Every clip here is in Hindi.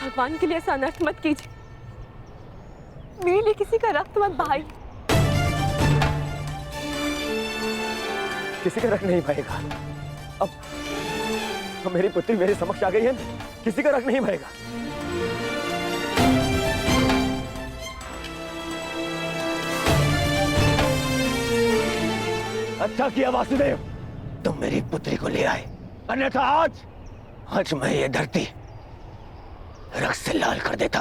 भगवान के लिए ऐसा अनर्थ मत कीजिए। मेरे लिए किसी का रक्त मत बहाइए। किसी का रक्त नहीं बहेगा। अब मेरी पुत्री मेरे समक्ष आ गई है, किसी का रक्त नहीं बहेगा। अच्छा किया वासुदेव, तुम मेरी पुत्री को ले आए, अन्यथा आज मैं ये धरती रक्त से लाल कर देता।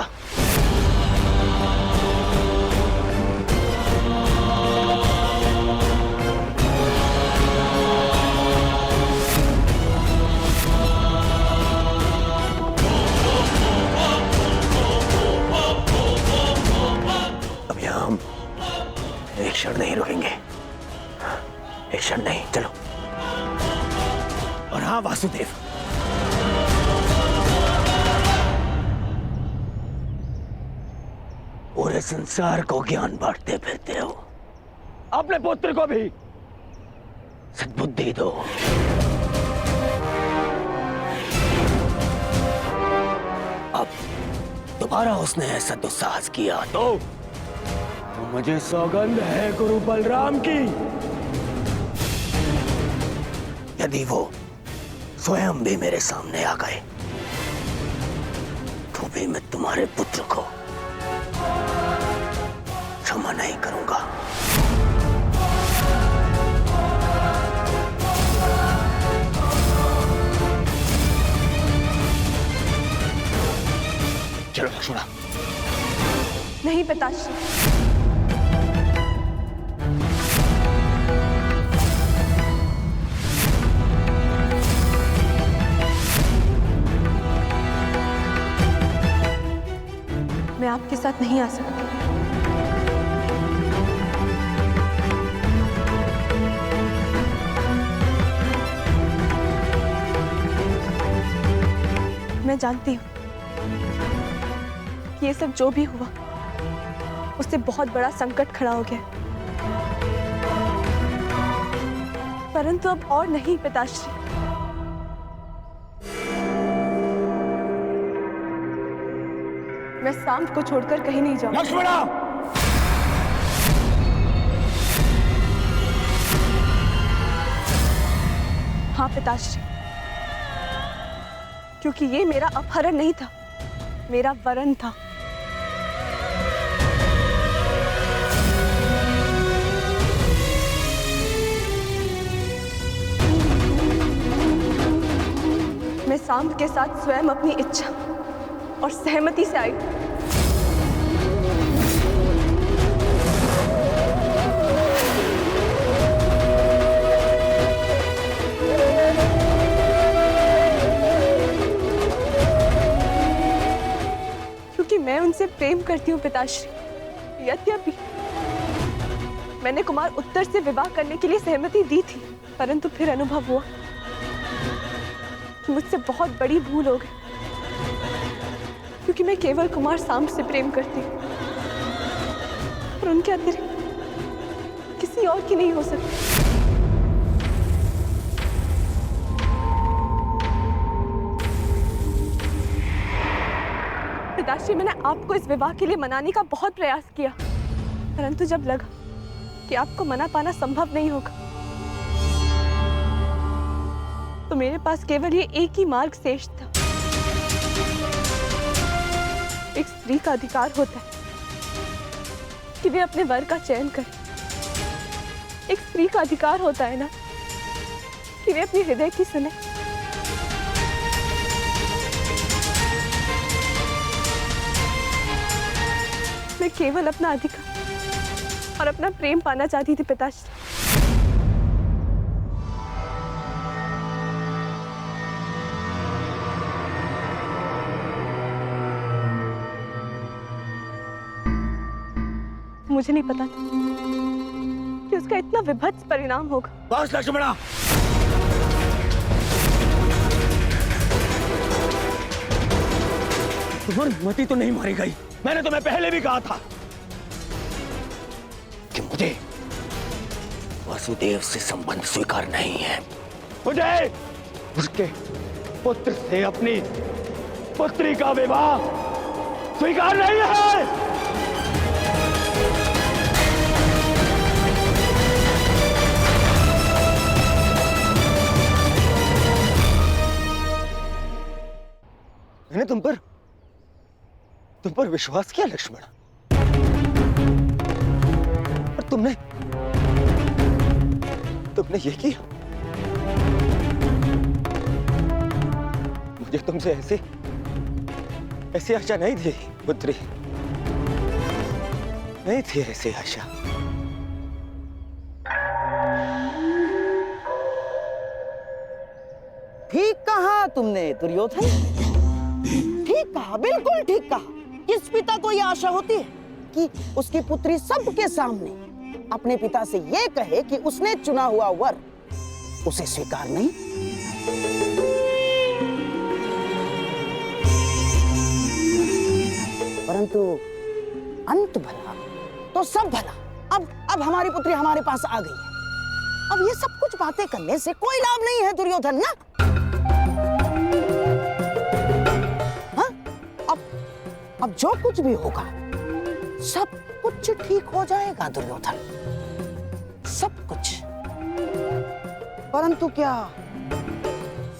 अब यहां हम एक क्षण नहीं रुकेंगे, एक क्षण नहीं, चलो। और हाँ वासुदेव, पूरे संसार को ज्ञान बांटते फिरते हो, अपने पुत्र को भी सद्बुद्धि दो। अब दोबारा उसने ऐसा दुस्साहस किया तो मुझे सौगंध है गुरु बलराम की, यदि वो स्वयं भी मेरे सामने आ गए तो भी मैं तुम्हारे पुत्र को क्षमा नहीं करूंगा। चलो लक्ष्मणा। नहीं पिताश्री, मैं आपके साथ नहीं आ सकती। मैं जानती हूँ कि ये सब जो भी हुआ उससे बहुत बड़ा संकट खड़ा हो गया, परंतु अब और नहीं पिताश्री। मैं सांब को छोड़कर कहीं नहीं जाऊंगी। लक्ष्मणा! हाँ पिताश्री, क्योंकि ये मेरा अपहरण नहीं था, मेरा वरन था। मैं सांब के साथ स्वयं अपनी इच्छा और सहमति से आई। क्योंकि मैं उनसे प्रेम करती हूँ पिताश्री। यद्यपि मैंने कुमार उत्तर से विवाह करने के लिए सहमति दी थी, परंतु फिर अनुभव हुआ कि मुझसे बहुत बड़ी भूल हो गई, क्योंकि मैं केवल कुमार सांब से प्रेम करती हूँ और उनके अतिरिक्त किसी और की नहीं हो सकती। पिताश्री, मैंने आपको इस विवाह के लिए मनाने का बहुत प्रयास किया, परंतु जब लगा कि आपको मना पाना संभव नहीं होगा तो मेरे पास केवल ये एक ही मार्ग शेष था। एक स्त्री का अधिकार होता है कि वे अपने वर का चयन करे। एक स्त्री का अधिकार होता है ना कि वे अपने हृदय की सुने। मैं केवल अपना अधिकार और अपना प्रेम पाना चाहती थी पिताश्री। मुझे नहीं पता था कि उसका इतना विभत्स परिणाम होगा। बस लक्ष्मणा, तुम्हारी मति तो नहीं मारी गई। मैंने तुम्हें पहले भी कहा था कि मुझे वासुदेव से संबंध स्वीकार नहीं है। मुझे उसके पुत्र से अपनी पुत्री का विवाह स्वीकार नहीं है। मैंने तुम पर विश्वास किया लक्ष्मण, और तुमने ये किया। मुझे तुमसे ऐसी आशा नहीं थी पुत्री, नहीं थी ऐसी आशा। ठीक कहा तुमने दुर्योधन, ठीक कहा, बिल्कुल ठीक कहा। किस पिता को यह आशा होती है कि उसकी पुत्री सबके सामने अपने पिता से यह कहे कि उसने चुना हुआ वर उसे स्वीकार नहीं? परंतु अंत भला तो सब भला। अब हमारी पुत्री हमारे पास आ गई है। अब ये सब कुछ बातें करने से कोई लाभ नहीं है दुर्योधन ना। हाँ? अब जो कुछ भी होगा सब कुछ ठीक हो जाएगा दुर्योधन, सब कुछ। परंतु क्या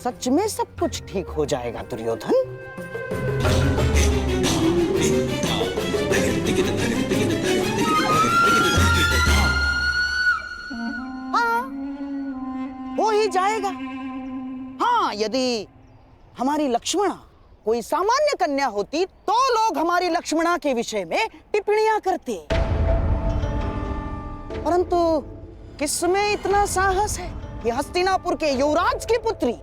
सच में सब कुछ ठीक हो जाएगा दुर्योधन? हाँ, हो ही जाएगा। हाँ, यदि हमारी लक्ष्मणा कोई सामान्य कन्या होती तो लोग हमारी लक्ष्मणा के विषय में टिप्पणियां करते, परंतु किसमें इतना साहस है कि हस्तिनापुर के युवराज की पुत्री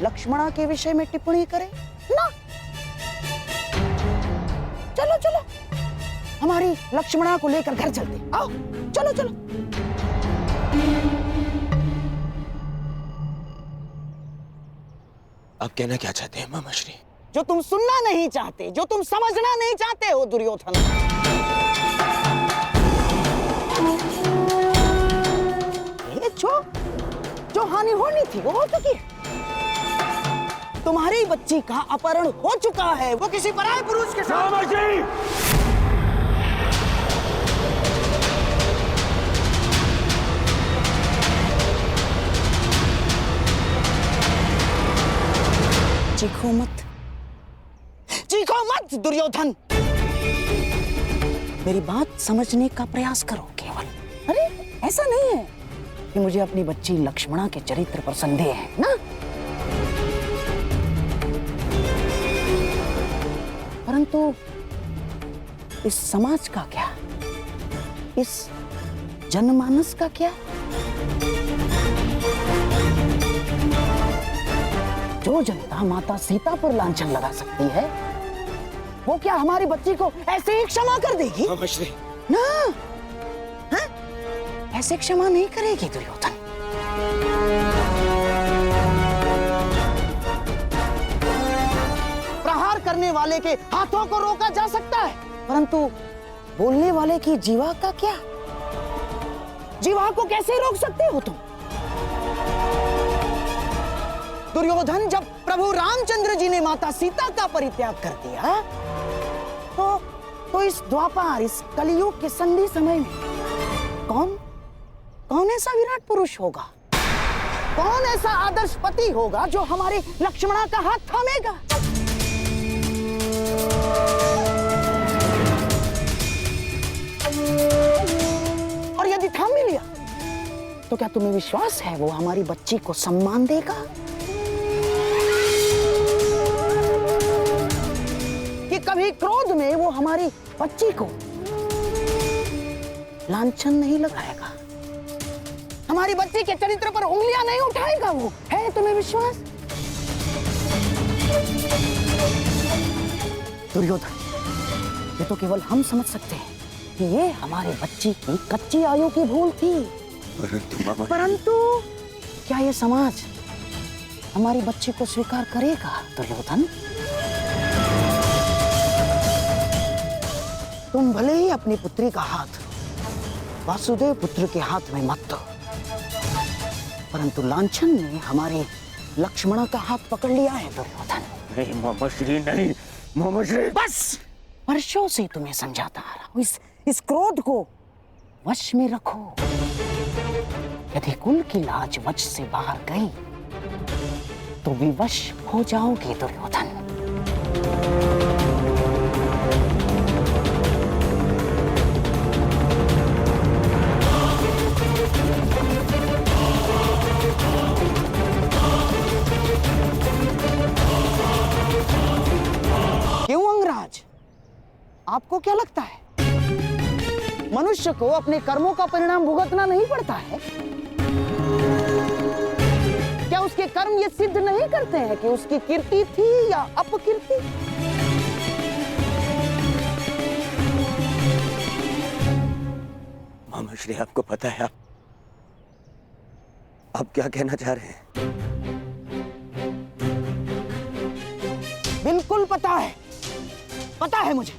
लक्ष्मणा के विषय में टिप्पणी करे ना। चलो चलो हमारी लक्ष्मणा को लेकर घर चलते, आओ चलो चलो। आप कहना क्या चाहते हैं मामाश्री? जो तुम सुनना नहीं चाहते, जो तुम समझना नहीं चाहते हो दुर्योधन। ये जो हानि होनी थी वो हो चुकी है। तुम्हारी बच्ची का अपहरण हो चुका है, वो किसी पराये पुरुष के साथ। मामाश्री! चीखो मत दुर्योधन, मेरी बात समझने का प्रयास करो केवल। अरे ऐसा नहीं है कि मुझे अपनी बच्ची लक्ष्मणा के चरित्र पर संदेह है ना, परंतु इस समाज का क्या, इस जनमानस का क्या? जो जनता माता सीता पर लांछन लगा सकती है, वो क्या हमारी बच्ची को ऐसे ही क्षमा कर देगी? ना, हाँ? ऐसे क्षमा नहीं करेगी दुर्योधन। प्रहार करने वाले के हाथों को रोका जा सकता है, परंतु बोलने वाले की जीवा का क्या? जीवा को कैसे रोक सकते हो तुम? दुर्योधन, जब प्रभु रामचंद्र जी ने माता सीता का परित्याग कर दिया तो इस द्वापर, इस कलियुग के संधि समय में कौन ऐसा विराट पुरुष होगा, कौन ऐसा आदर्श पति होगा जो हमारे लक्ष्मणा का हाथ थामेगा? और यदि थाम भी लिया तो क्या तुम्हें विश्वास है वो हमारी बच्ची को सम्मान देगा? कि कभी क्रोध में वो हमारी बच्ची को लांछन नहीं लगाएगा, हमारी बच्ची के चरित्र पर उंगलियां नहीं उठाएगा? वो है तुम्हें विश्वास? दुर्योधन, ये तो केवल हम समझ सकते हैं कि ये हमारी बच्ची की कच्ची आयु की भूल थी, परंतु क्या ये समाज हमारी बच्ची को स्वीकार करेगा दुर्योधन? तुम भले ही अपनी पुत्री का हाथ वासुदेव पुत्र के हाथ में मत दो, परंतु लांछन ने हमारे लक्ष्मणा का हाथ पकड़ लिया है दुर्योधन। नहीं मामाश्री, नहीं, मोहम्मद शरीफ। बस वर्षों से तुम्हें समझाता आ रहा हूं, इस क्रोध को वश में रखो। यदि कुल की लाज वश से बाहर गई तो विवश हो जाओगे दुर्योधन। क्यों अंगराज, आपको क्या लगता है मनुष्य को अपने कर्मों का परिणाम भुगतना नहीं पड़ता है? क्या उसके कर्म ये सिद्ध नहीं करते हैं कि उसकी कीर्ति थी या अपकीर्ति? मोहम्मद शरीफ, आपको पता है आप क्या कहना चाह रहे हैं? बिल्कुल पता है मुझे।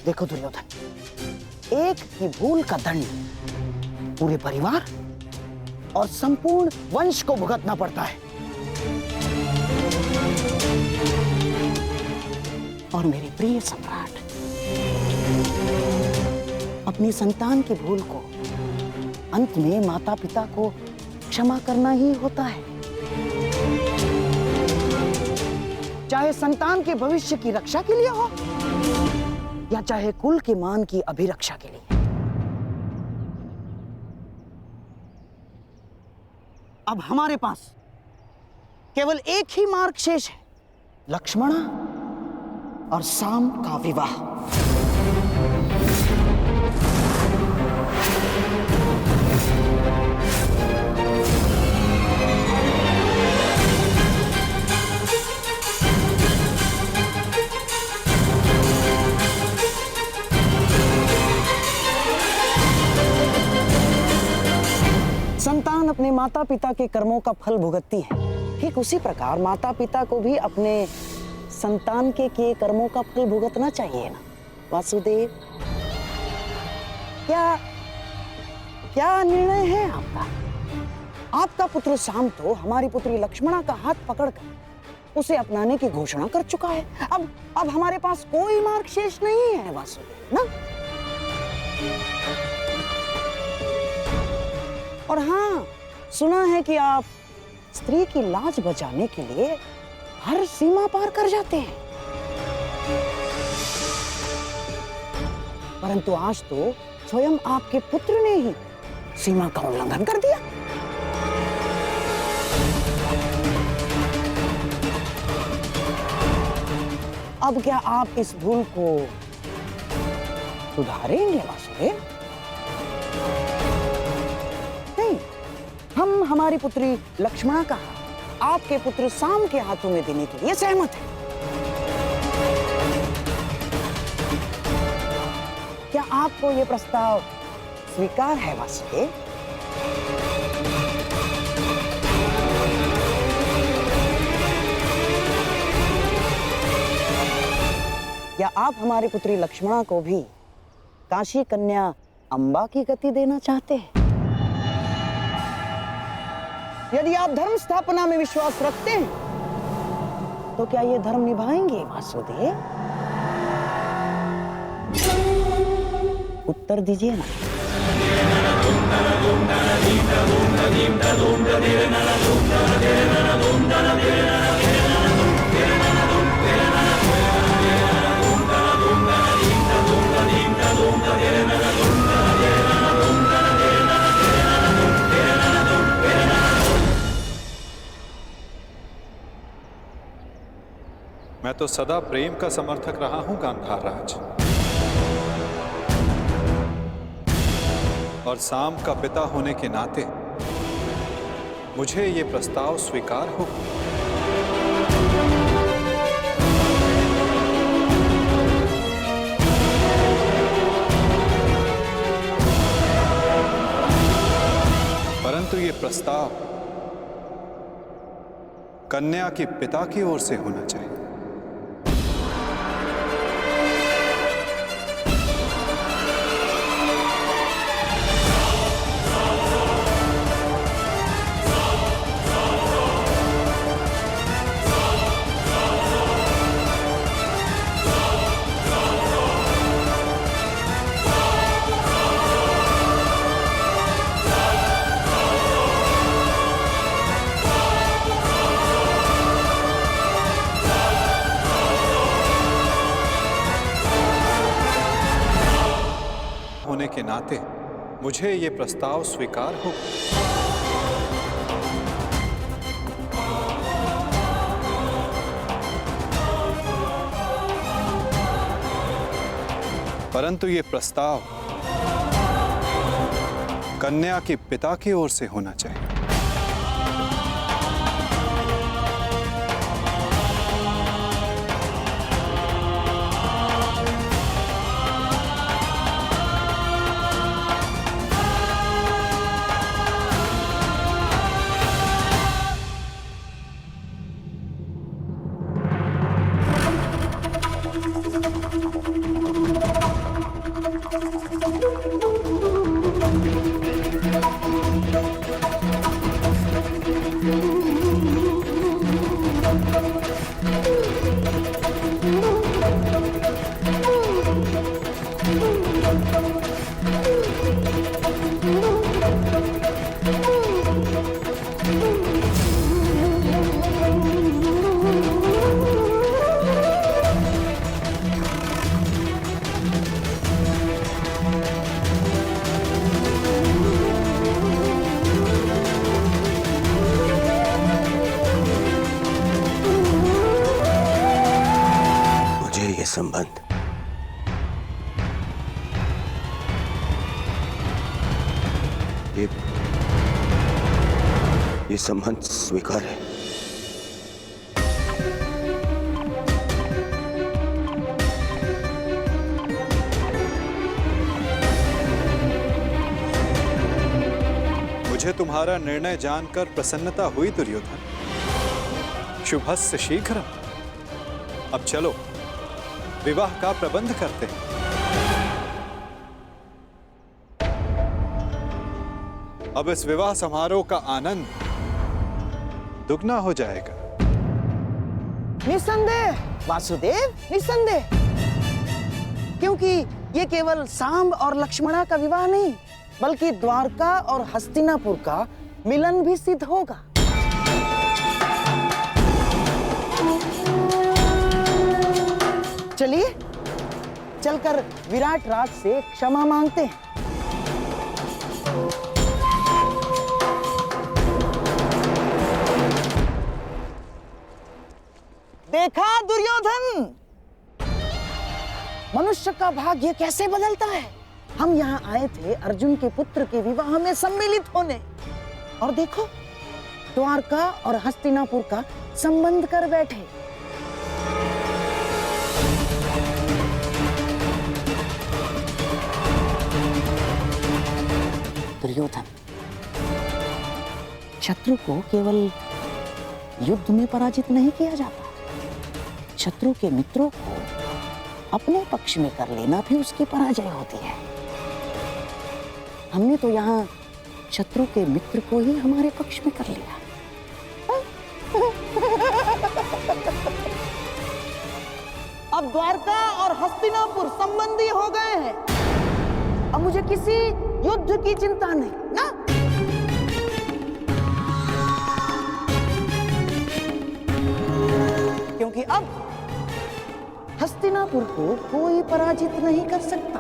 देखो दुर्योधन, एक ही भूल का दंड पूरे परिवार और संपूर्ण वंश को भुगतना पड़ता है। और मेरे प्रिय सम्राट, अपनी संतान की भूल को अंत में माता पिता को क्षमा करना ही होता है, चाहे संतान के भविष्य की रक्षा के लिए हो या चाहे कुल के मान की अभिरक्षा के लिए। अब हमारे पास केवल एक ही मार्ग शेष है, लक्ष्मणा और साम का विवाह। संतान अपने माता पिता के कर्मों का फल भुगतती है, ठीक उसी प्रकार माता पिता को भी अपने संतान के किए कर्मों का फल भुगतना चाहिए ना वासुदेव? क्या निर्णय है आपका? आपका पुत्र साम तो हमारी पुत्री लक्ष्मणा का हाथ पकड़कर उसे अपनाने की घोषणा कर चुका है। अब हमारे पास कोई मार्ग शेष नहीं है वासुदेव ना। और हाँ, सुना है कि आप स्त्री की लाज बचाने के लिए हर सीमा पार कर जाते हैं, परंतु आज तो स्वयं आपके पुत्र ने ही सीमा का उल्लंघन कर दिया। अब क्या आप इस भूल को सुधारेंगे वासुदेव? हम हमारी पुत्री लक्ष्मणा का आपके पुत्र साम के हाथों में देने के लिए सहमत हैं। क्या आपको यह प्रस्ताव स्वीकार है वासुदेव? क्या आप हमारी पुत्री लक्ष्मणा को भी काशी कन्या अंबा की गति देना चाहते हैं? यदि आप धर्म स्थापना में विश्वास रखते हैं तो क्या ये धर्म निभाएंगे वासुदेव? उत्तर दीजिए ना। मैं तो सदा प्रेम का समर्थक रहा हूं गांधार राज, और साम का पिता होने के नाते मुझे ये प्रस्ताव स्वीकार हो। परंतु ये प्रस्ताव कन्या के पिता की ओर से होना चाहिए। के नाते मुझे ये प्रस्ताव स्वीकार होगा। परंतु ये प्रस्ताव कन्या के पिता की ओर से होना चाहिए। ये संबंध ये संबंध स्वीकार है। मुझे तुम्हारा निर्णय जानकर प्रसन्नता हुई दुर्योधन। शुभस्य शीघ्र। अब चलो विवाह का प्रबंध करते हैं। अब इस विवाह समारोह का आनंद दुगना हो जाएगा। निसंदेह वासुदेव, निसंदेह, क्योंकि ये केवल सांब और लक्ष्मणा का विवाह नहीं, बल्कि द्वारका और हस्तिनापुर का मिलन भी सिद्ध होगा। चलिए चलकर विराट राज से क्षमा मांगते हैं। देखा दुर्योधन, मनुष्य का भाग्य कैसे बदलता है। हम यहाँ आए थे अर्जुन के पुत्र के विवाह में सम्मिलित होने, और देखो द्वारका और हस्तिनापुर का संबंध कर बैठे। दुर्योधन, शत्रु को केवल युद्ध में पराजित नहीं किया जाता, शत्रु के मित्रों को अपने पक्ष में कर लेना भी उसकी पराजय होती है। हमने तो यहाँ शत्रु के मित्र को ही हमारे पक्ष में कर लिया। अब द्वारका और हस्तिनापुर संबंधी हो गए हैं। अब मुझे किसी युद्ध की चिंता नहीं ना। क्योंकि अब हस्तिनापुर को कोई पराजित नहीं कर सकता।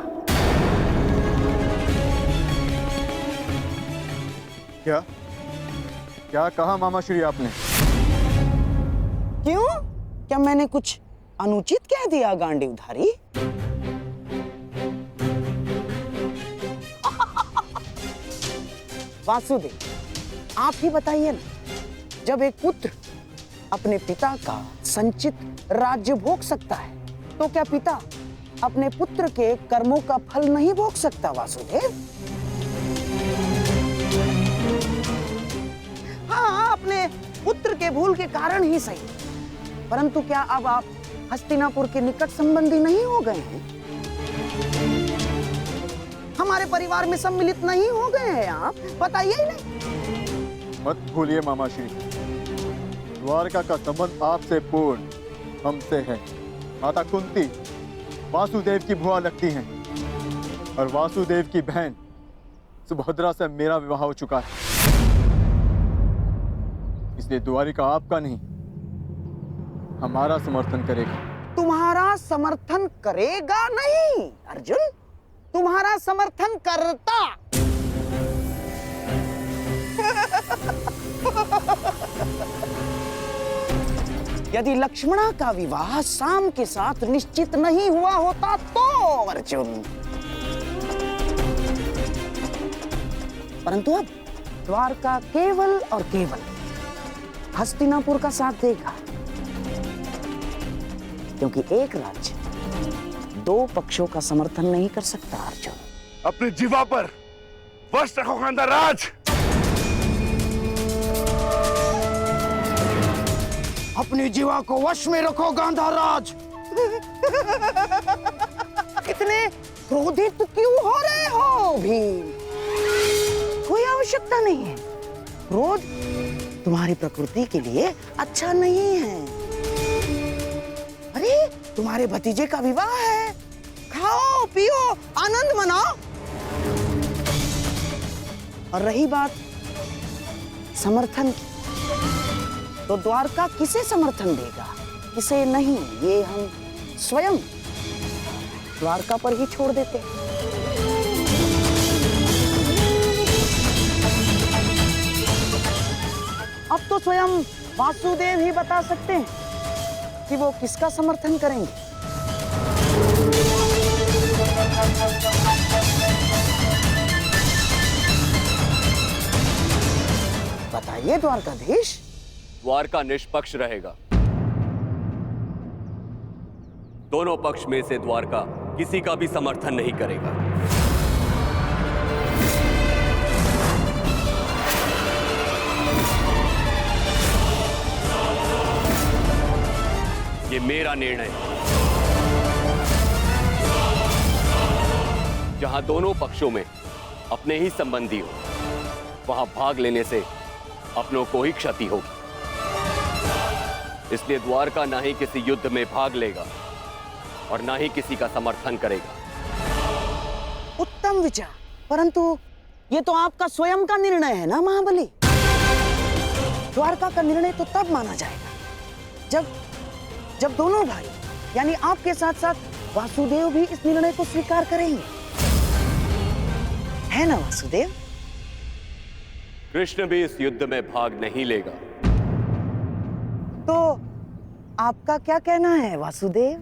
क्या क्या कहा मामा श्री आपने? क्यों? क्या मैंने कुछ अनुचित कह दिया गांडीवधारी? वासुदेव, आप ही बताइए ना, जब एक पुत्र अपने पिता का संचित राज्य भोग सकता है, तो क्या पिता अपने पुत्र के कर्मों का फल नहीं भोग सकता? वासुदेव, हाँ, अपने पुत्र के भूल के कारण ही सही, परंतु क्या अब आप हस्तिनापुर के निकट संबंधी नहीं हो गए हैं? हमारे परिवार में सम्मिलित नहीं हो गए हैं आप? बताइए ही नहीं। मत भूलिए मामा श्री, द्वारका का संबंध आपसे पूर्ण हमसे है। माता कुंती वासुदेव की बुआ लगती हैं, और वासुदेव की बहन सुभद्रा से मेरा विवाह हो चुका है। इसलिए द्वारिका आपका नहीं, हमारा समर्थन करेगा। तुम्हारा समर्थन करेगा नहीं अर्जुन? तुम्हारा समर्थन करता। यदि लक्ष्मणा का विवाह शाम के साथ निश्चित नहीं हुआ होता तो अर्जुन, परंतु अब द्वारका केवल और केवल हस्तिनापुर का साथ देगा, क्योंकि एक राज्य दो पक्षों का समर्थन नहीं कर सकता। अर्जुन, अपनी जीवा पर वश रखो गांधार राज। अपनी जीवा को वश में रखो गांधार राज। इतने क्रोधित क्यों हो रहे हो भीम? कोई आवश्यकता नहीं है। क्रोध तुम्हारी प्रकृति के लिए अच्छा नहीं है। अरे तुम्हारे भतीजे का विवाह है, खाओ पियो आनंद मनाओ। और रही बात समर्थन की, तो द्वारका किसे समर्थन देगा किसे नहीं, ये हम स्वयं द्वारका पर ही छोड़ देते। अब तो स्वयं वासुदेव ही बता सकते हैं कि वो किसका समर्थन करेंगे। बताइए द्वारकाधीश। द्वारका निष्पक्ष रहेगा। दोनों पक्ष में से द्वारका किसी का भी समर्थन नहीं करेगा। ये मेरा निर्णय है। जहां दोनों पक्षों में अपने ही संबंधी हो, वहां भाग लेने से अपनों को ही क्षति होगी। इसलिए द्वारका ना ही किसी युद्ध में भाग लेगा और ना ही किसी का समर्थन करेगा। उत्तम विचार, परंतु ये तो आपका स्वयं का निर्णय है ना महाबली। द्वारका का निर्णय तो तब माना जाएगा जब दोनों भाई यानी आपके साथ साथ वासुदेव भी इस निर्णय को स्वीकार करेंगे, है ना वासुदेव? कृष्ण भी इस युद्ध में भाग नहीं लेगा। तो आपका क्या कहना है वासुदेव?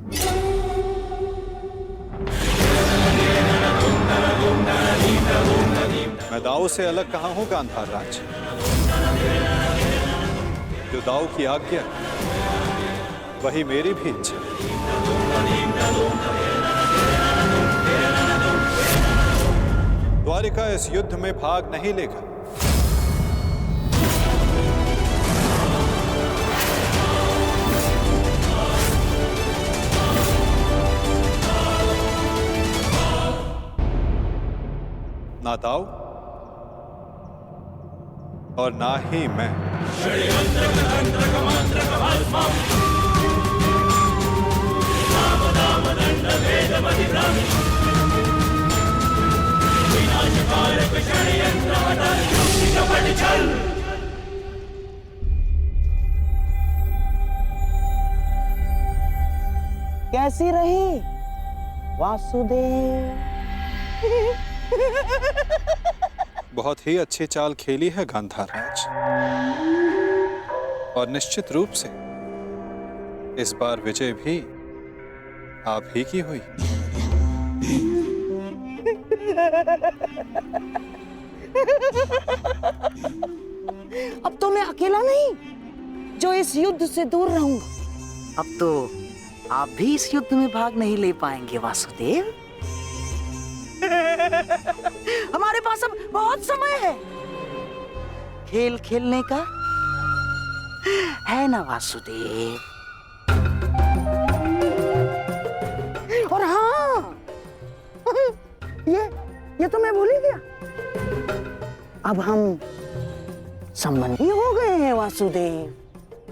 मैं दाऊ से अलग कहाँ हूं गांधार राज। जो दाऊ की आज्ञा वही मेरी भी इच्छा। द्वारिका इस युद्ध में भाग नहीं लेगा। ना दाऊ और ना ही मैं। कैसी रही वासुदेव? बहुत ही अच्छी चाल खेली है गांधार राज, और निश्चित रूप से इस बार विजय भी आप ही की हुई। अब तो मैं अकेला नहीं जो इस युद्ध से दूर रहूंगा। अब तो आप भी इस युद्ध में भाग नहीं ले पाएंगे वासुदेव। हमारे पास अब बहुत समय है खेल खेलने का, है ना वासुदेव? और हाँ, ये तो मैं भूल ही गया। अब हम संबंधी हो गए हैं वासुदेव,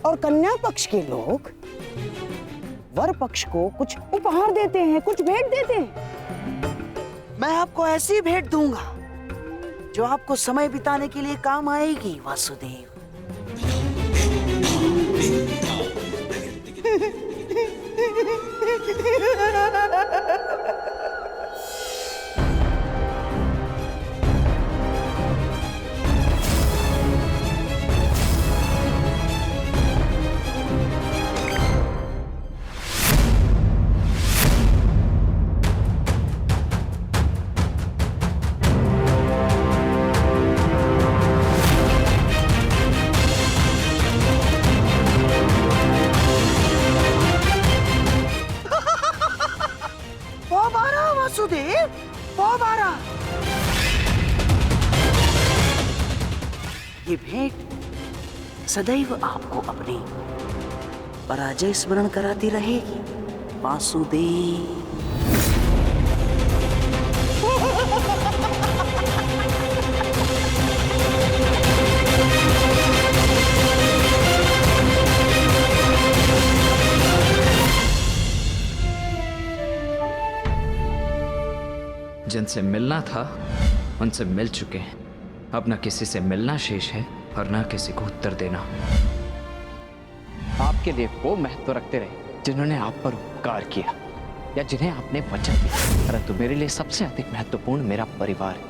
और कन्या पक्ष के लोग वर पक्ष को कुछ उपहार देते हैं, कुछ भेंट देते हैं। मैं आपको ऐसी भेंट दूंगा जो आपको समय बिताने के लिए काम आएगी वासुदेव। मारा। ये भेंट सदैव आपको अपनी पराजय स्मरण कराती रहेगी वासुदेव। जिनसे मिलना था उनसे मिल चुके हैं। अब न किसी से मिलना शेष है और न किसी को उत्तर देना। आपके लिए वो महत्व रखते रहे जिन्होंने आप पर उपकार किया या जिन्हें आपने वचन दिया, परंतु मेरे लिए सबसे अधिक महत्वपूर्ण मेरा परिवार है।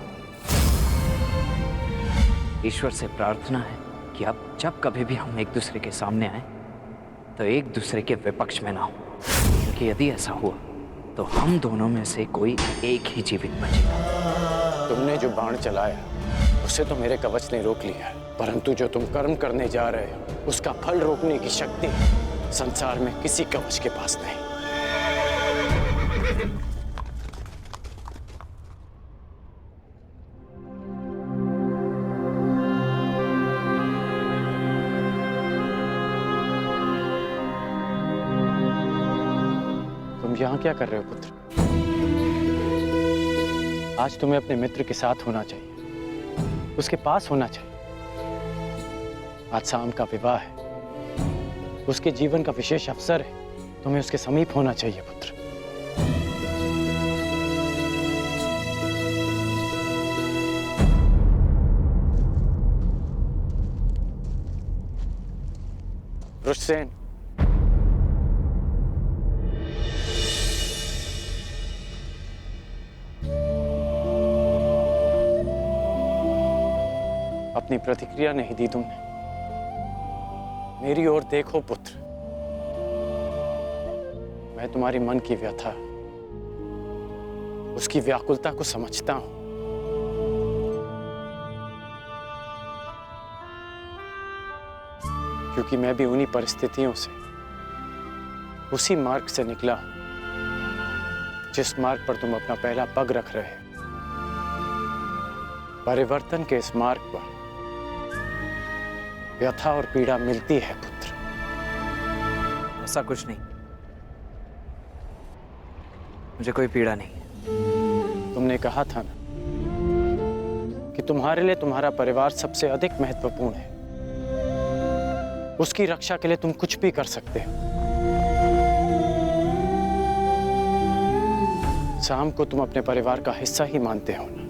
ईश्वर से प्रार्थना है कि अब जब कभी भी हम एक दूसरे के सामने आए तो एक दूसरे के विपक्ष में ना हो, क्योंकि यदि ऐसा हुआ तो हम दोनों में से कोई एक ही जीवित बचेगा। तुमने जो बाण चलाया उसे तो मेरे कवच ने रोक लिया, परंतु जो तुम कर्म करने जा रहे हो उसका फल रोकने की शक्ति संसार में किसी कवच के पास नहीं। तुम यहाँ क्या कर रहे हो पुत्र? आज तुम्हें अपने मित्र के साथ होना चाहिए, उसके पास होना चाहिए। आज शाम का विवाह है, उसके जीवन का विशेष अवसर है, तुम्हें उसके समीप होना चाहिए पुत्र। रुष्सेन, अपनी प्रतिक्रिया नहीं दी तुमने। मेरी ओर देखो पुत्र, मैं तुम्हारी मन की व्यथा, उसकी व्याकुलता को समझता हूं। क्योंकि मैं भी उन्हीं परिस्थितियों से, उसी मार्ग से निकला हूं जिस मार्ग पर तुम अपना पहला पग रख रहे हो। परिवर्तन के इस मार्ग पर व्यथा और पीड़ा मिलती है पुत्र। ऐसा कुछ नहीं, मुझे कोई पीड़ा नहीं। तुमने कहा था ना कि तुम्हारे लिए तुम्हारा परिवार सबसे अधिक महत्वपूर्ण है। उसकी रक्षा के लिए तुम कुछ भी कर सकते हो। शाम को तुम अपने परिवार का हिस्सा ही मानते हो ना?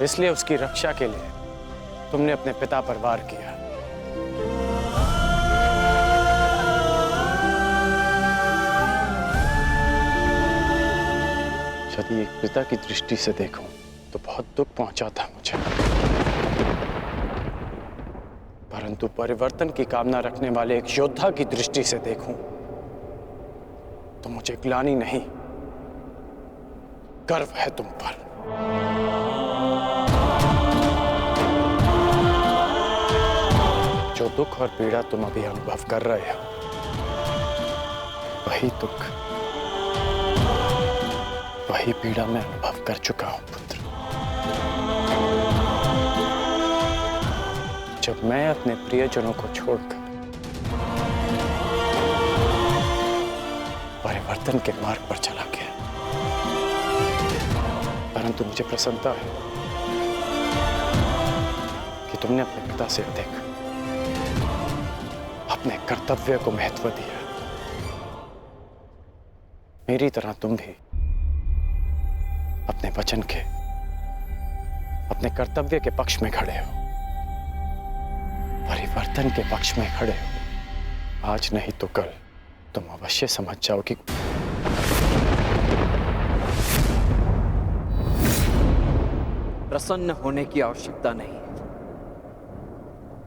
इसलिए उसकी रक्षा के लिए तुमने अपने पिता पर वार किया। यदि एक पिता की दृष्टि से देखूं तो बहुत दुख पहुंचा था मुझे, परंतु परिवर्तन की कामना रखने वाले एक योद्धा की दृष्टि से देखूं तो मुझे ग्लानि नहीं, गर्व है तुम पर। जो दुख और पीड़ा तुम अभी अनुभव कर रहे हो, वही दुख, वही पीड़ा मैं अनुभव कर चुका हूं पुत्र। जब मैं अपने प्रियजनों को छोड़कर परिवर्तन के मार्ग पर चला गया, परंतु मुझे प्रसन्नता है कि तुमने अपने पिता से अधिक अपने कर्तव्य को महत्व दिया। मेरी तरह तुम भी अपने वचन के, अपने कर्तव्य के पक्ष में खड़े हो, परिवर्तन के पक्ष में खड़े हो। आज नहीं तो कल तुम अवश्य समझ जाओगे। प्रसन्न होने की आवश्यकता नहीं है।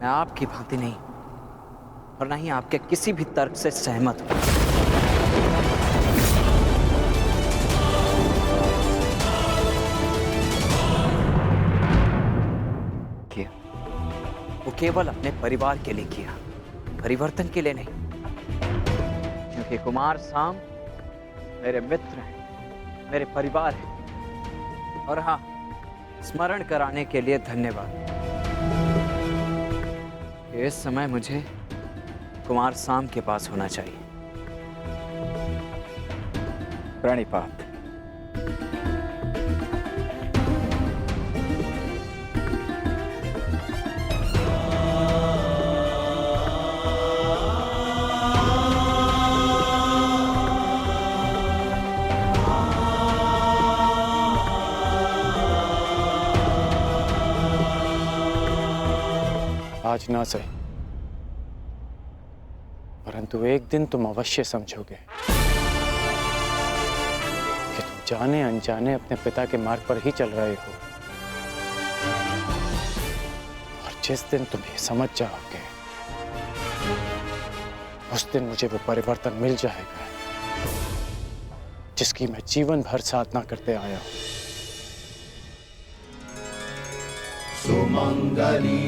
मैं आपकी भांति नहीं और ना ही आपके किसी भी तर्क से सहमत हूं। वो केवल अपने परिवार के लिए किया, परिवर्तन के लिए नहीं। क्योंकि कुमार साम मेरे मित्र हैं, मेरे परिवार हैं। और हाँ, स्मरण कराने के लिए धन्यवाद। इस समय मुझे कुमार साम के पास होना चाहिए। प्रणिपात। आज ना सही, परंतु एक दिन तुम अवश्य समझोगे कि तुम जाने अनजाने अपने पिता के मार्ग पर ही चल रहे हो। और जिस दिन तुम ये समझ जाओगे, उस दिन मुझे वो परिवर्तन मिल जाएगा जिसकी मैं जीवन भर साधना करते आया हूं। सुमंगलीरियं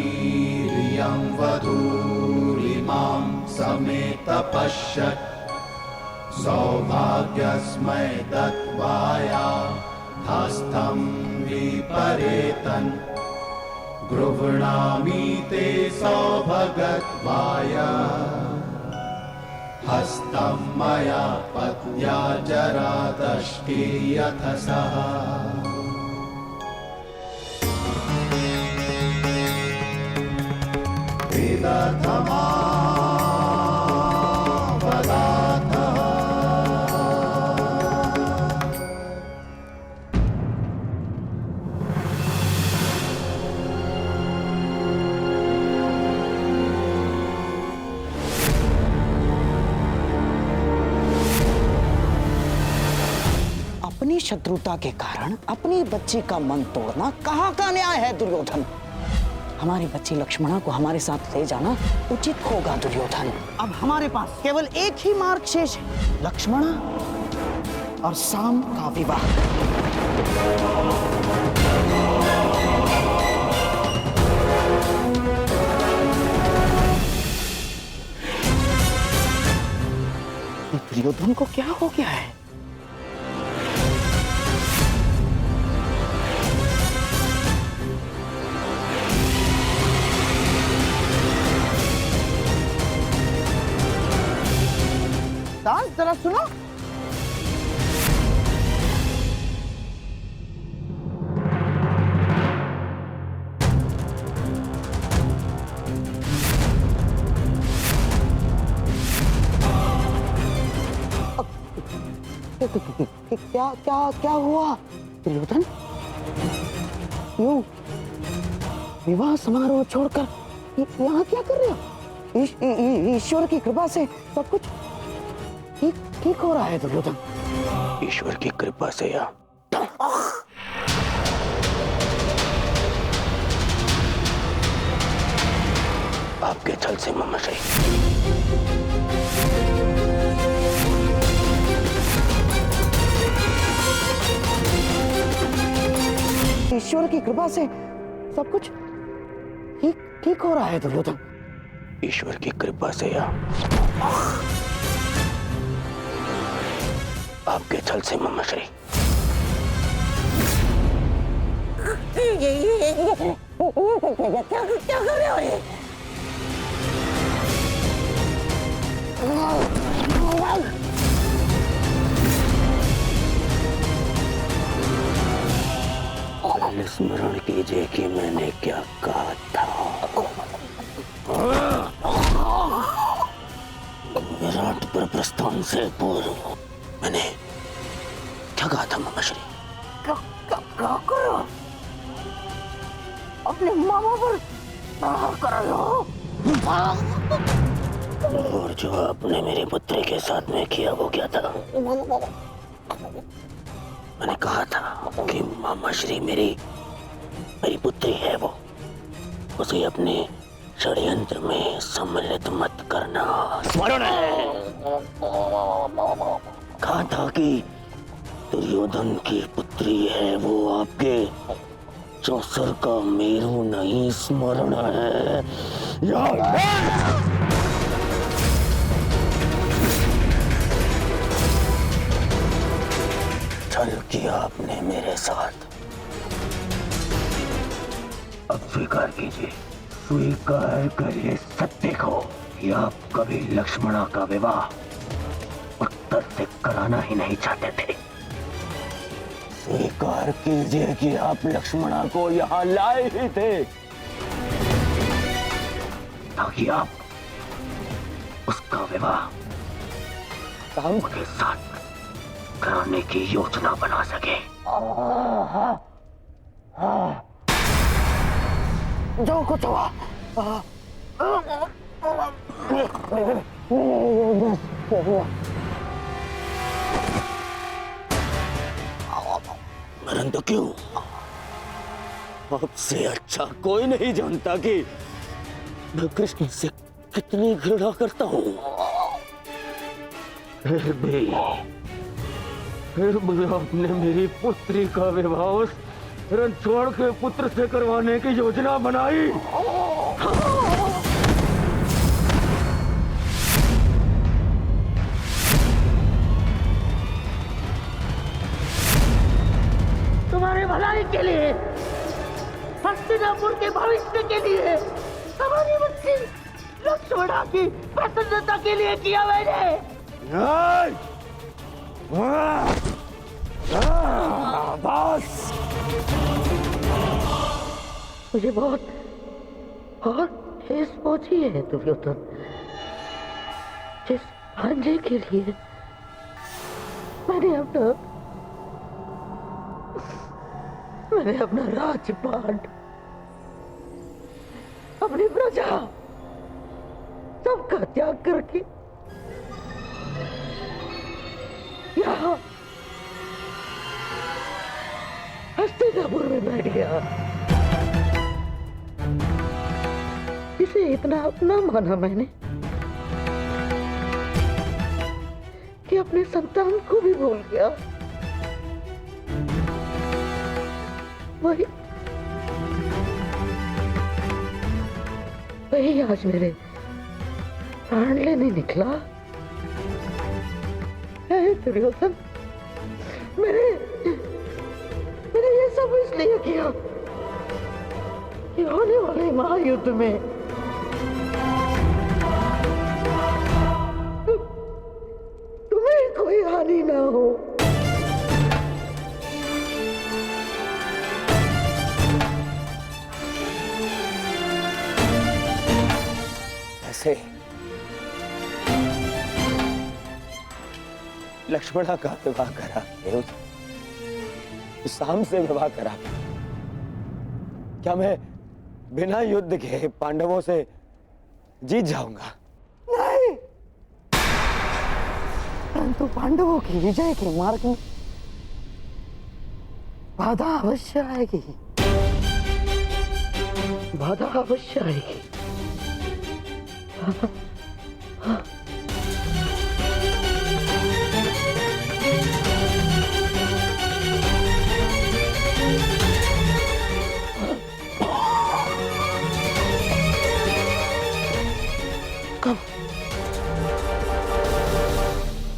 वधूरिमां समेत पश्यत् सौभाग्यस्मै दत्वाया हस्तं विपरेतन् गृह्णामि ते सौभगत्वाय हस्तं मया पत्या जरादष्टे यथ सः अपनी शत्रुता के कारण अपनी बच्ची का मन तोड़ना कहाँ का न्याय है दुर्योधन? हमारी बच्ची लक्ष्मणा को हमारे साथ ले जाना उचित होगा दुर्योधन। अब हमारे पास केवल एक ही मार्ग शेष है, लक्ष्मणा और साम का विवाह। दुर्योधन को क्या हो गया है? दास जरा सुनो। क्या क्या क्या हुआ दुर्योधन? यूं विवाह समारोह छोड़कर यहाँ क्या कर रहे हो? ईश्वर की कृपा से सब कुछ ठीक हो रहा है दुर्योधन। ईश्वर की कृपा से या आपके छल से ममशई। ईश्वर की कृपा से सब कुछ ठीक हो रहा है दुर्योधन। ईश्वर की कृपा से या आपके छल से ममशई। क्या कर रहे हो ये? स्मरण कीजिए कि मैंने क्या कहा था। विराट पर प्रस्थान से पूर्व मैंने क्या कहा था ममश्री? क्या करो? अपने मामा पर प्रहार कर रहे हो? और जो आपने मेरे पुत्री के साथ में किया वो क्या था? मैंने कहा था कि मामाश्री मेरी पुत्री है, वो उसे अपने षड्यंत्र में सम्मिलित मत करना। स्मरण है कहा था कि दुर्योधन की पुत्री है, वो आपके चौसर का मेरू नहीं। स्मरण है याद है? आपने मेरे साथ। अब स्वीकार कीजिए, स्वीकार करिए सत्य को कि आप कभी लक्ष्मणा का विवाह उत्तर से कराना ही नहीं चाहते थे। स्वीकार कीजिए कि आप लक्ष्मणा को यहां लाए ही थे ताकि आप उसका विवाह राम के साथ कराने की योजना बना सके। जो कुछ हुआ परंतु क्यों? आपसे अच्छा कोई नहीं जानता कि मैं कृष्ण से कितनी घृणा करता हूं। फिर भी आपने मेरी पुत्री का विवाह उस रणछोड़ के पुत्र से करवाने की योजना बनाई। तुम्हारे भलाई के लिए, हस्तिनापुर के भविष्य के लिए, हमारी बच्ची लक्ष्मणा की प्रसन्नता के लिए किया मैंने। बस मुझे बहुत ठेस पहुंची है दुर्योधन। जिस भांजे के लिए मैंने अपना राजपाट, अपनी प्रजा, सबका त्याग करके यहाँ हस्तिनापुर में बैठ गया। इसे इतना अपना माना मैंने कि अपने संतान को भी भूल गया। वही आज मेरे प्राण लेने निकला। दुर्योधन, मैंने ये सब इसलिए किया कि होने वाले महायुद्ध में तुम्हें कोई हानि ना हो। ऐसे लक्ष्मणा का विवाह करा के उस शाम से विवाह करा के क्या मैं बिना युद्ध के पांडवों से जीत जाऊंगा? नहीं, परंतु पांडवों की विजय के मार्ग में बाधा अवश्य आएगी। बाधा अवश्य आएगी।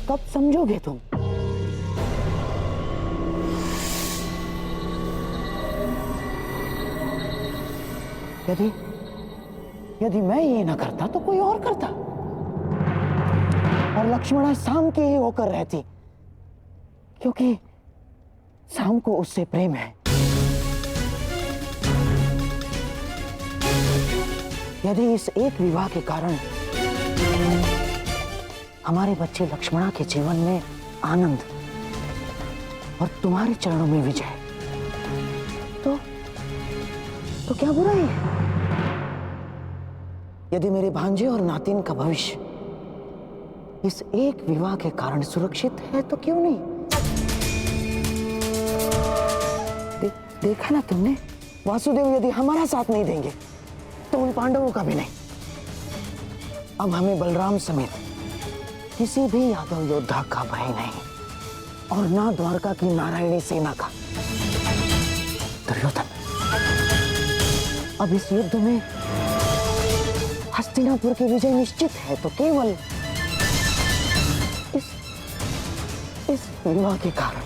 कब समझोगे तुम? यदि मैं ये ना करता तो कोई और करता, और लक्ष्मणा शाम की ही होकर रहती, क्योंकि शाम को उससे प्रेम है। यदि इस एक विवाह के कारण हमारे बच्चे लक्ष्मणा के जीवन में आनंद और तुम्हारे चरणों में विजय, तो क्या बुराई है? यदि मेरे भांजे और नातिन का भविष्य इस एक विवाह के कारण सुरक्षित है तो क्यों नहीं? देखा ना तुमने, वासुदेव यदि हमारा साथ नहीं देंगे तो उन पांडवों का भी नहीं। अब हमें बलराम समेत किसी भी यादव योद्धा का भय नहीं, और ना द्वारका की नारायणी सेना का। दुर्योधन, अब इस युद्ध में हस्तिनापुर की विजय निश्चित है तो केवल इस विवाह के कारण।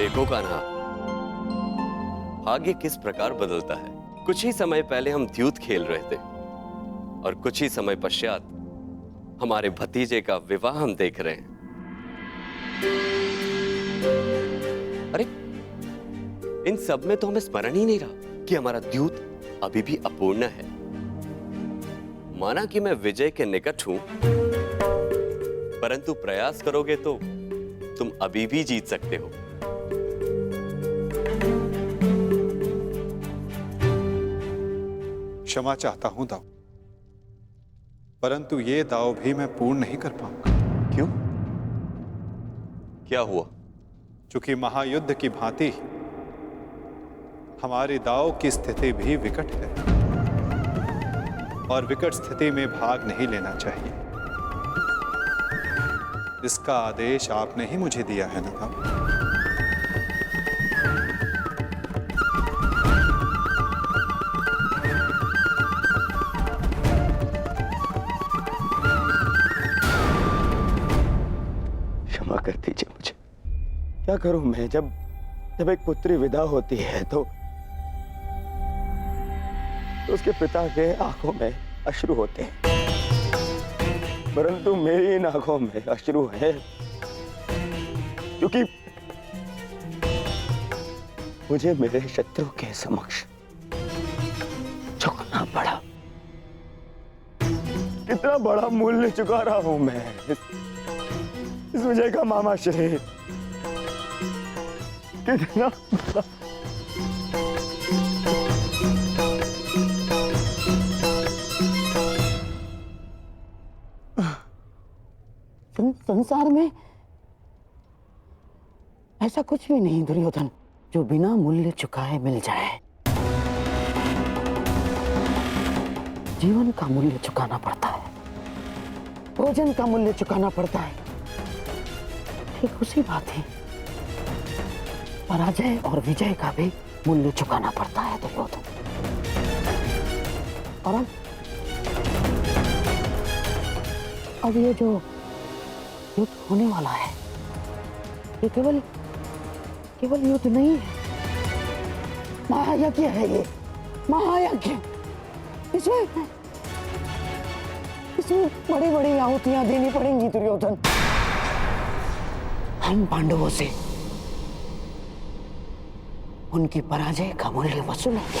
देखो कान्हा, भाग्य किस प्रकार बदलता है। कुछ ही समय पहले हम द्यूत खेल रहे थे और कुछ ही समय पश्चात हमारे भतीजे का विवाह हम देख रहे हैं। अरे इन सब में तो हमें स्मरण ही नहीं रहा कि हमारा द्यूत अभी भी अपूर्ण है। माना कि मैं विजय के निकट हूं, परंतु प्रयास करोगे तो तुम अभी भी जीत सकते हो। क्षमा चाहता हूं दाऊ, परंतु ये दाव भी मैं पूर्ण नहीं कर पाऊंगा। क्यों? क्या हुआ? चूंकि महायुद्ध की भांति हमारी दाव की स्थिति भी विकट है और विकट स्थिति में भाग नहीं लेना चाहिए। इसका आदेश आपने ही मुझे दिया है ना दाऊ? क्षमा कर दीजिए मुझे। क्या करूं मैं? जब एक पुत्री विदा होती है तो उसके पिता के आंखों में अश्रु होते हैं, परंतु मेरी इन आंखों में अश्रु है क्योंकि मुझे मेरे शत्रु के समक्ष झुकना पड़ा। कितना बड़ा मूल्य चुका रहा हूं मैं इस विजय का मामाश्री। कितना संसार में ऐसा कुछ भी नहीं दुर्योधन जो बिना मूल्य चुकाए मिल जाए। जीवन का मूल्य चुकाना पड़ता है, भोजन का मूल्य चुकाना पड़ता है। ठीक उसी बात है, पराजय और विजय का भी मूल्य चुकाना पड़ता है दुर्योधन। और अब ये जो युद्ध होने वाला है, ये केवल युद्ध नहीं है, महायज्ञ है। ये महायज्ञ, इसमें बड़ी बड़ी आहुतियां देनी पड़ेंगी दुर्योधन। हम पांडवों से उनकी पराजय का मूल्य वसूलेंगे,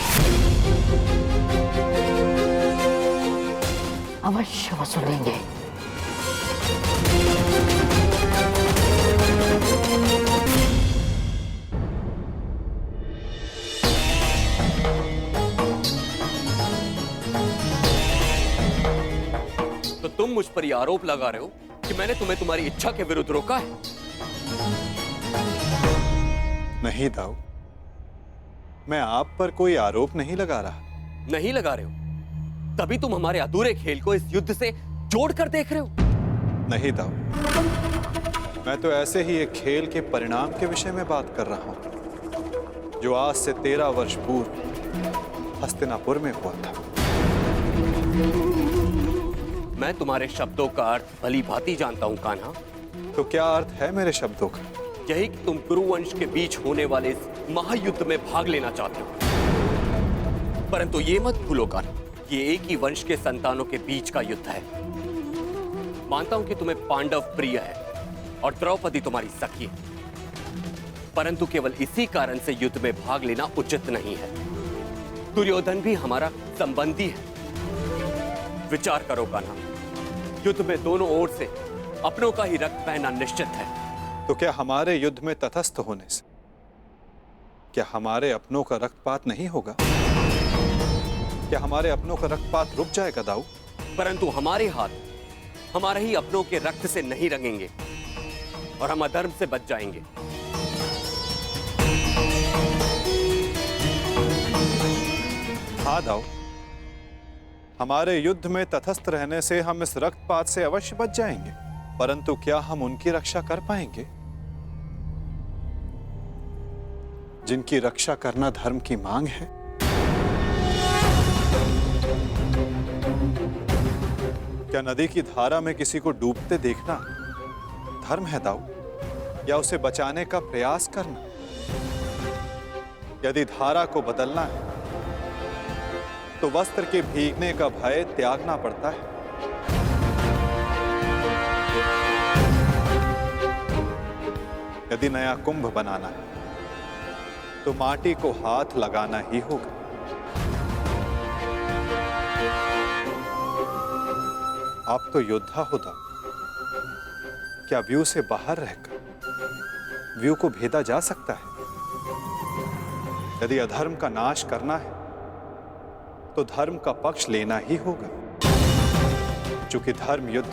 अवश्य वसूलेंगे। तो तुम मुझ पर यह आरोप लगा रहे हो कि मैंने तुम्हें तुम्हारी इच्छा के विरुद्ध रोका है? नहीं दाऊ, मैं आप पर कोई आरोप नहीं लगा रहा। नहीं लगा रहे हो तभी तुम हमारे अधूरे खेल को इस युद्ध से जोड़कर देख रहे हो। नहीं दाऊ, मैं तो ऐसे ही एक खेल के परिणाम के विषय में बात कर रहा हूं जो आज से 13 वर्ष पूर्व हस्तिनापुर में हुआ था। मैं तुम्हारे शब्दों का अर्थ भली भांति जानता हूं कान्हा। तो क्या अर्थ है मेरे शब्दों का? यही कि तुम कुरुवंश के बीच होने वाले इस महायुद्ध में भाग लेना चाहते हो, परंतु ये मत भूलो कान्हा, ये एक ही वंश के संतानों के बीच का युद्ध है। मानता हूं कि तुम्हें पांडव प्रिय है और द्रौपदी तुम्हारी सखी है, परंतु केवल इसी कारण से युद्ध में भाग लेना उचित नहीं है। दुर्योधन भी हमारा संबंधी है। विचार करो कान्हा, युद्ध में दोनों ओर से अपनों का ही रक्त बहना निश्चित है। तो क्या हमारे युद्ध में तटस्थ होने से क्या हमारे अपनों का रक्तपात नहीं होगा? क्या हमारे अपनों का रक्तपात रुक जाएगा दाऊ? परंतु हमारे हाथ हमारे ही अपनों के रक्त से नहीं रंगेंगे और हम अधर्म से बच जाएंगे। हाँ दाऊ, हमारे युद्ध में तटस्थ रहने से हम इस रक्तपात से अवश्य बच जाएंगे, परंतु क्या हम उनकी रक्षा कर पाएंगे जिनकी रक्षा करना धर्म की मांग है? क्या नदी की धारा में किसी को डूबते देखना धर्म है दाऊ, या उसे बचाने का प्रयास करना? यदि धारा को बदलना है तो वस्त्र के भीगने का भय त्यागना पड़ता है। यदि नया कुंभ बनाना है तो माटी को हाथ लगाना ही होगा। आप तो योद्धा हो दाऊ, क्या व्यू से बाहर रहकर व्यू को भेदा जा सकता है? यदि अधर्म का नाश करना है तो धर्म का पक्ष लेना ही होगा, क्योंकि धर्म युद्ध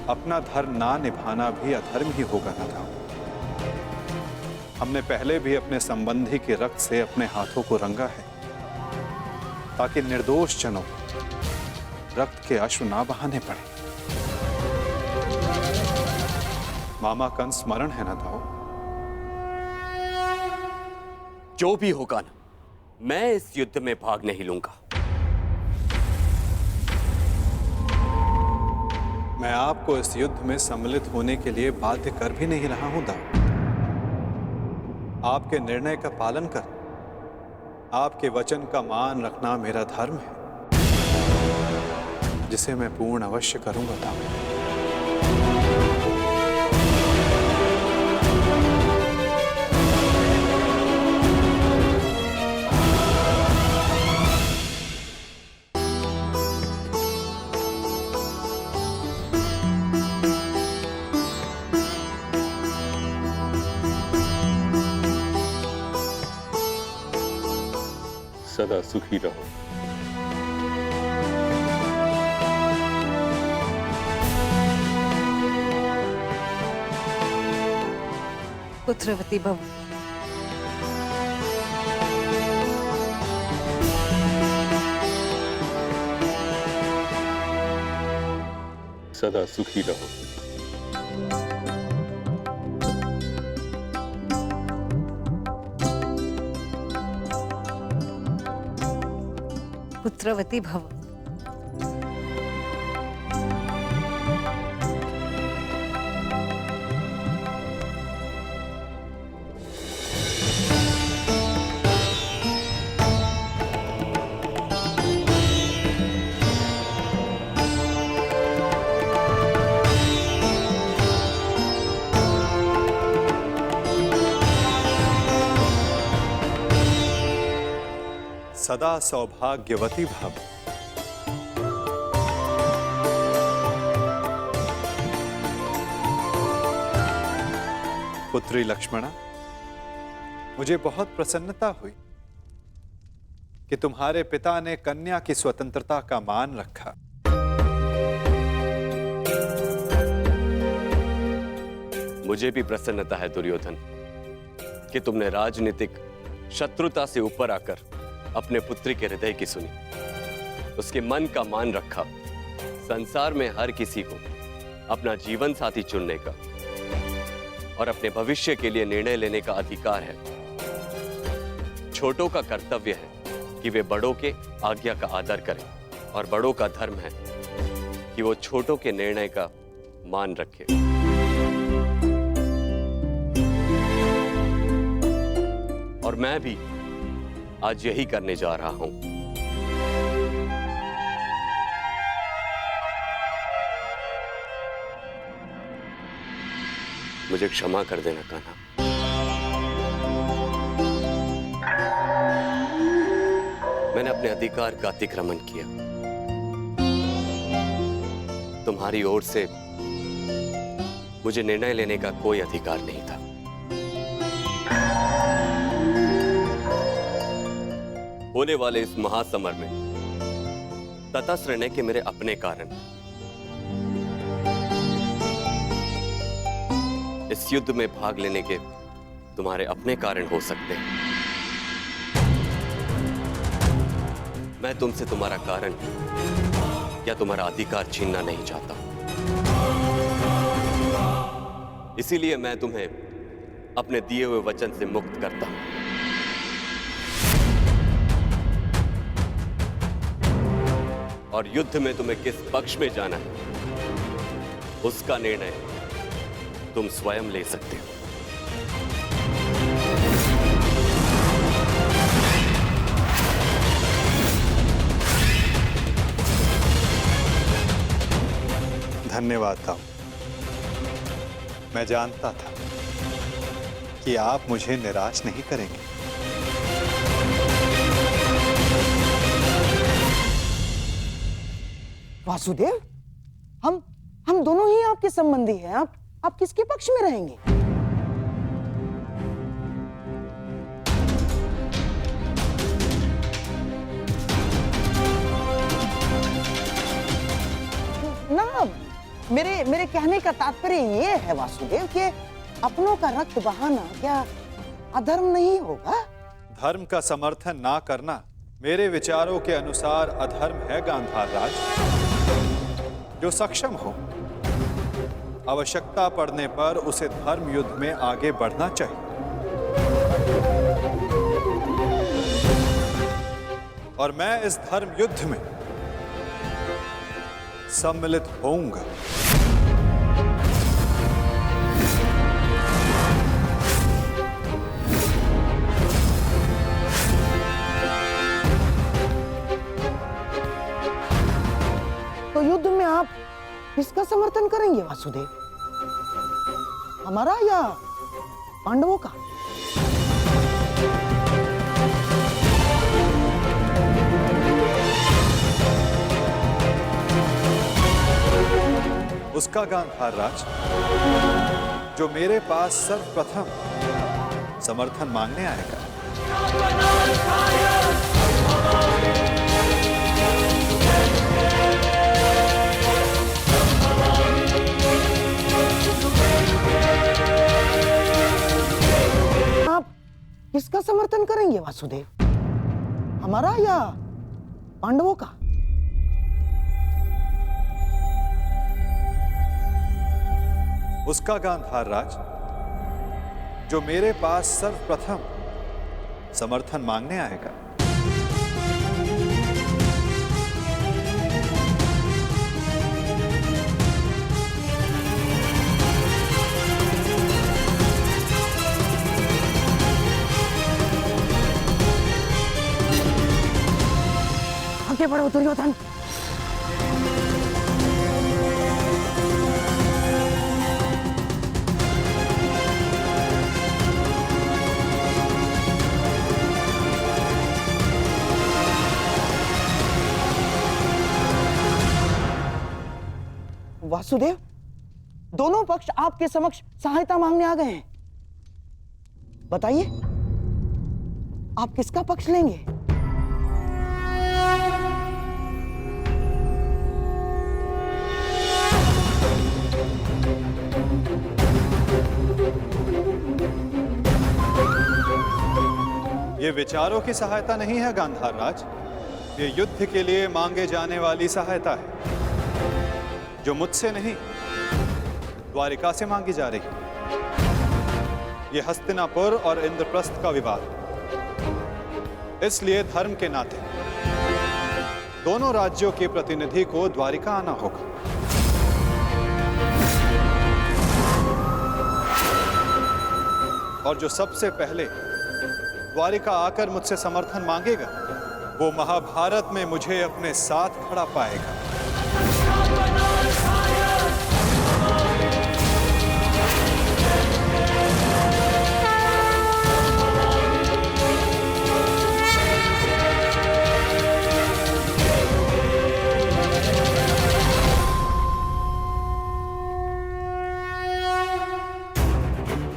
अपना धर्म ना निभाना भी अधर्म ही होगा ना दाऊ। हमने पहले भी अपने संबंधी के रक्त से अपने हाथों को रंगा है ताकि निर्दोष जनों रक्त के अश्रु ना बहाने पड़े। मामा का स्मरण है ना दाऊ? जो भी होगा ना, मैं इस युद्ध में भाग नहीं लूंगा। मैं आपको इस युद्ध में सम्मिलित होने के लिए बाध्य कर भी नहीं रहा हूं दाऊ। आपके निर्णय का पालन कर, आपके वचन का मान रखना मेरा धर्म है, जिसे मैं पूर्ण अवश्य करूंगा दाऊ। सदा सुखी रहो। पुत्रवती भव। सदा सुखी रहो। पुत्रवती भव। सदा सौभाग्यवती भव। पुत्री लक्ष्मणा, मुझे बहुत प्रसन्नता हुई कि तुम्हारे पिता ने कन्या की स्वतंत्रता का मान रखा। मुझे भी प्रसन्नता है दुर्योधन कि तुमने राजनीतिक शत्रुता से ऊपर आकर अपने पुत्री के हृदय की सुनी, उसके मन का मान रखा। संसार में हर किसी को अपना जीवन साथी चुनने का और अपने भविष्य के लिए निर्णय लेने का अधिकार है। छोटों का कर्तव्य है कि वे बड़ों के आज्ञा का आदर करें और बड़ों का धर्म है कि वो छोटों के निर्णय का मान रखें। और मैं भी आज यही करने जा रहा हूं। मुझे क्षमा कर देना कान्हा। मैंने अपने अधिकार का अतिक्रमण किया। तुम्हारी ओर से मुझे निर्णय लेने का कोई अधिकार नहीं था। होने वाले इस महासमर में तटस्थ रहने के मेरे अपने कारण, इस युद्ध में भाग लेने के तुम्हारे अपने कारण हो सकते हैं। मैं तुमसे तुम्हारा कारण या तुम्हारा अधिकार छीनना नहीं चाहता। इसीलिए मैं तुम्हें अपने दिए हुए वचन से मुक्त करता हूं। और युद्ध में तुम्हें किस पक्ष में जाना है, उसका निर्णय तुम स्वयं ले सकते हो। धन्यवाद दाऊ। मैं जानता था कि आप मुझे निराश नहीं करेंगे। वासुदेव, हम दोनों ही आपके संबंधी हैं। आप किसके पक्ष में रहेंगे? ना, मेरे कहने का तात्पर्य ये है वासुदेव कि अपनों का रक्त बहाना क्या अधर्म नहीं होगा? धर्म का समर्थन ना करना मेरे विचारों के अनुसार अधर्म है गांधार राज। जो सक्षम हो, आवश्यकता पड़ने पर उसे धर्म युद्ध में आगे बढ़ना चाहिए। और मैं इस धर्म युद्ध में सम्मिलित होऊंगा। तो युद्ध में आप किसका समर्थन करेंगे वासुदेव? हमारा या पांडवों का? उसका गांधार राज जो मेरे पास सर्वप्रथम समर्थन मांगने आएगा। आप किसका समर्थन करेंगे वासुदेव? हमारा या पांडवों का? उसका गांधार राज जो मेरे पास सर्वप्रथम समर्थन मांगने आएगा। आगे बढ़ो दुर्योधन। वासुदेव, दोनों पक्ष आपके समक्ष सहायता मांगने आ गए हैं। बताइए, आप किसका पक्ष लेंगे? ये विचारों की सहायता नहीं है गांधार राज, ये युद्ध के लिए मांगे जाने वाली सहायता है जो मुझसे नहीं द्वारिका से मांगी जा रही। ये हस्तिनापुर और इंद्रप्रस्थ का विवाद, इसलिए धर्म के नाते दोनों राज्यों के प्रतिनिधि को द्वारिका आना होगा। और जो सबसे पहले द्वारिका आकर मुझसे समर्थन मांगेगा वो महाभारत में मुझे अपने साथ खड़ा पाएगा।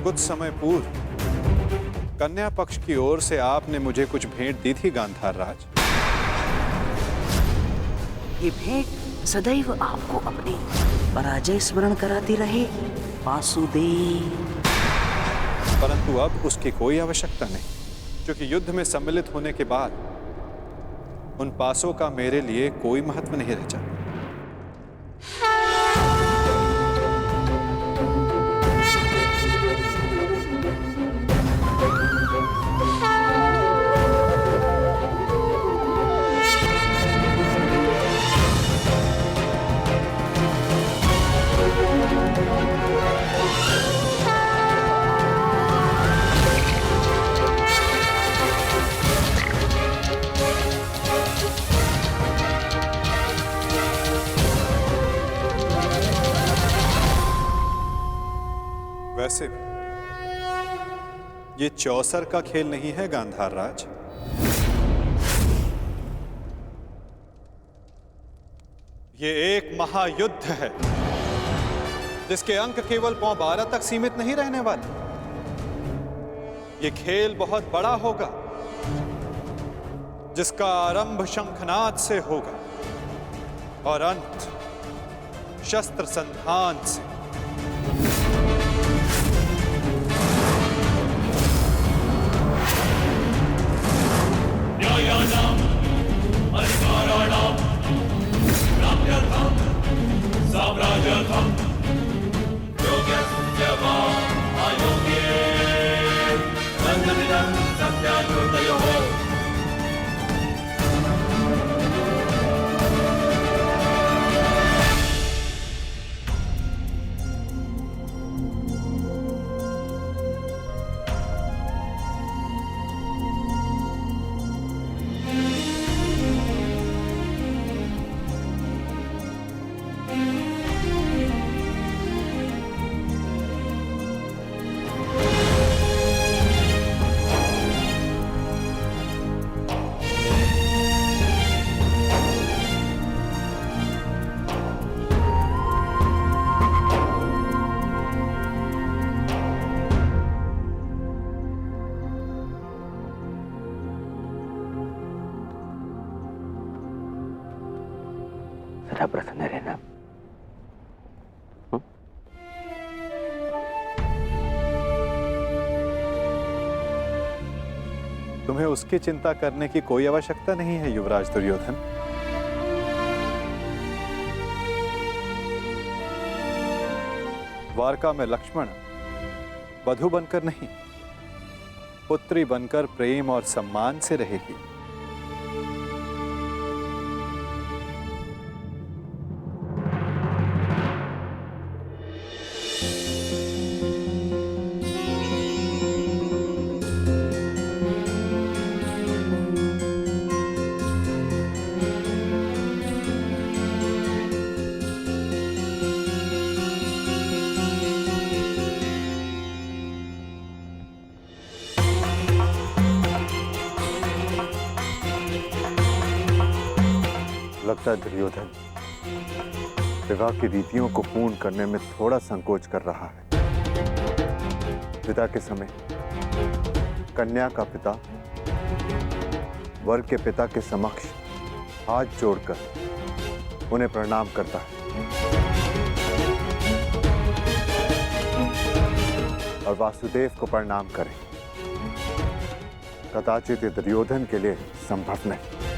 कुछ समय पूर्व कन्या पक्ष की ओर से आपने मुझे कुछ भेंट दी थी गांधार राज। ये भेंट सदैव आपको अपनी पराजय स्मरण कराती रहे वासुदेव। परंतु अब उसकी कोई आवश्यकता नहीं, क्योंकि युद्ध में सम्मिलित होने के बाद उन पासों का मेरे लिए कोई महत्व नहीं रह जाता। ये चौसर का खेल नहीं है गांधार राज। ये एक महायुद्ध है जिसके अंक केवल पौ 12 तक सीमित नहीं रहने वाले। ये खेल बहुत बड़ा होगा जिसका आरंभ शंखनाद से होगा और अंत शस्त्र संधान से। न्यायानाम् अधिकाराणाम् प्राप्त्यर्थं साम्राज्यर्थं योग्यस्यवान् अयोग्ये बन्धमिदं सत्याकृतयोः। सदा प्रसन्न रहना। तुम्हें उसकी चिंता करने की कोई आवश्यकता नहीं है युवराज दुर्योधन। द्वारका में लक्ष्मण वधु बनकर नहीं, पुत्री बनकर प्रेम और सम्मान से रहेगी। लगता है दुर्योधन विवाह की रीतियों को पूर्ण करने में थोड़ा संकोच कर रहा है। विदा के समय कन्या का पिता वर के पिता के समक्ष हाथ जोड़कर उन्हें प्रणाम करता है और वासुदेव को प्रणाम करें। कदाचित ये दुर्योधन के लिए संभव नहीं।